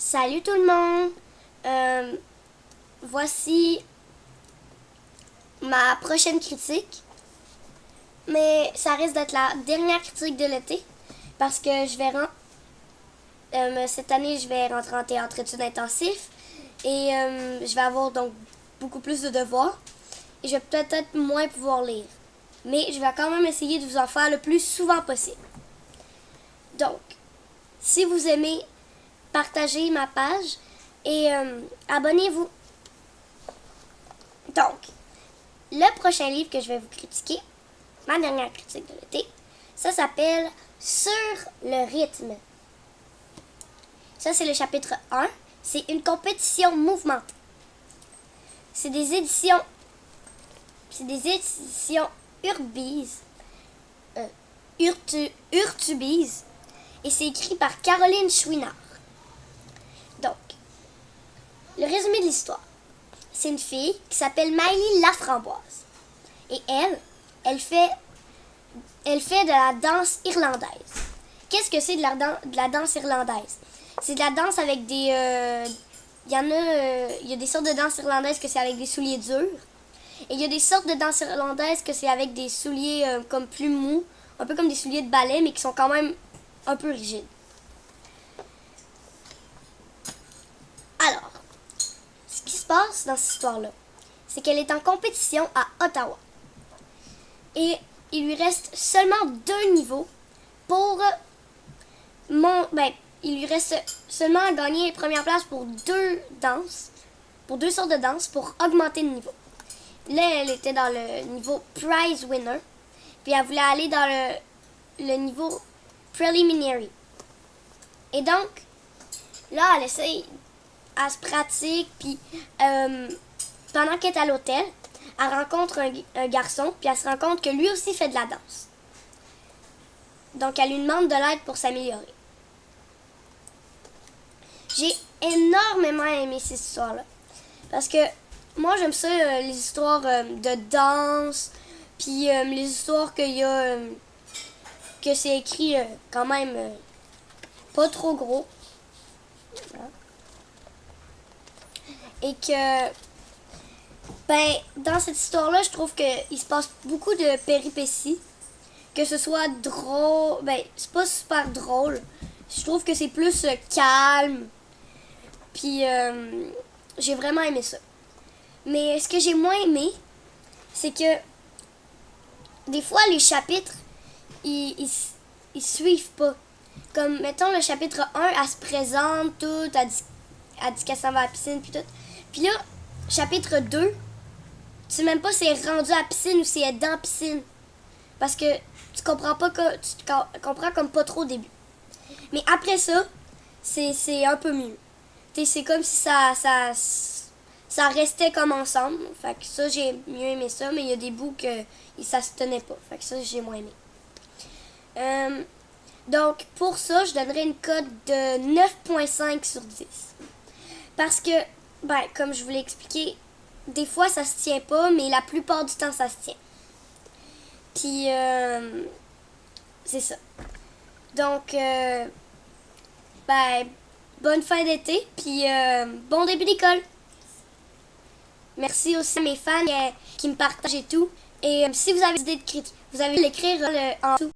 Salut tout le monde! Voici ma prochaine critique, mais ça risque d'être la dernière critique de l'été parce que cette année je vais rentrer en théâtre études intensifs et je vais avoir donc beaucoup plus de devoirs et je vais peut-être moins pouvoir lire. Mais je vais quand même essayer de vous en faire le plus souvent possible. Donc, si vous aimez, partagez ma page et abonnez-vous. Donc, le prochain livre que je vais vous critiquer, ma dernière critique de l'été, ça s'appelle Sur le rythme. Ça, c'est le chapitre 1. C'est une compétition mouvementée. C'est des éditions Urtubise. Et c'est écrit par Caroline Chouinard. Donc, le résumé de l'histoire. C'est une fille qui s'appelle Maëlie Laframboise. Et elle fait de la danse irlandaise. Qu'est-ce que c'est de la danse irlandaise? C'est de la danse avec des... il y a des sortes de danse irlandaise que c'est avec des souliers durs. Et il y a des sortes de danse irlandaise que c'est avec des souliers comme plus mous, un peu comme des souliers de ballet, mais qui sont quand même un peu rigides. Alors, ce qui se passe dans cette histoire-là, c'est qu'elle est en compétition à Ottawa. Et il lui reste seulement 2 niveaux pour il lui reste seulement à gagner première place pour 2 danses, pour 2 sortes de danses pour augmenter le niveau. Là, elle était dans le niveau Prize Winner, puis elle voulait aller dans le niveau Preliminary. Et donc, là, elle se pratique, puis pendant qu'elle est à l'hôtel, elle rencontre un garçon, puis elle se rend compte que lui aussi fait de la danse. Donc, elle lui demande de l'aide pour s'améliorer. J'ai énormément aimé cette histoire-là. Parce que moi, j'aime ça, les histoires de danse, puis les histoires qu'il y a, que c'est écrit quand même pas trop gros. Voilà. Et que, dans cette histoire-là, je trouve qu'il se passe beaucoup de péripéties. Que ce soit drôle, c'est pas super drôle. Je trouve que c'est plus calme. Puis, j'ai vraiment aimé ça. Mais ce que j'ai moins aimé, c'est que des fois, les chapitres, ils suivent pas. Comme, mettons, le chapitre 1, elle se présente, tout, elle dit qu'elle s'en va à la piscine, puis tout. Puis là, chapitre 2, tu sais même pas si elle est rendue à la piscine ou si elle est dans la piscine. Parce que tu comprends comme pas trop au début. Mais après ça, c'est un peu mieux. C'est comme si ça restait comme ensemble. Fait que ça, j'ai mieux aimé ça, mais il y a des bouts que ça se tenait pas. Fait que ça, j'ai moins aimé. Donc, pour ça, je donnerais une cote de 9,5 sur 10. Parce que, comme je vous l'ai expliqué, des fois, ça se tient pas, mais la plupart du temps, ça se tient. Puis, c'est ça. Donc, bonne fin d'été, puis bon début d'école. Merci aussi à mes fans qui me partagent et tout. Et si vous avez des idées de critique, vous avez l'écrire en dessous.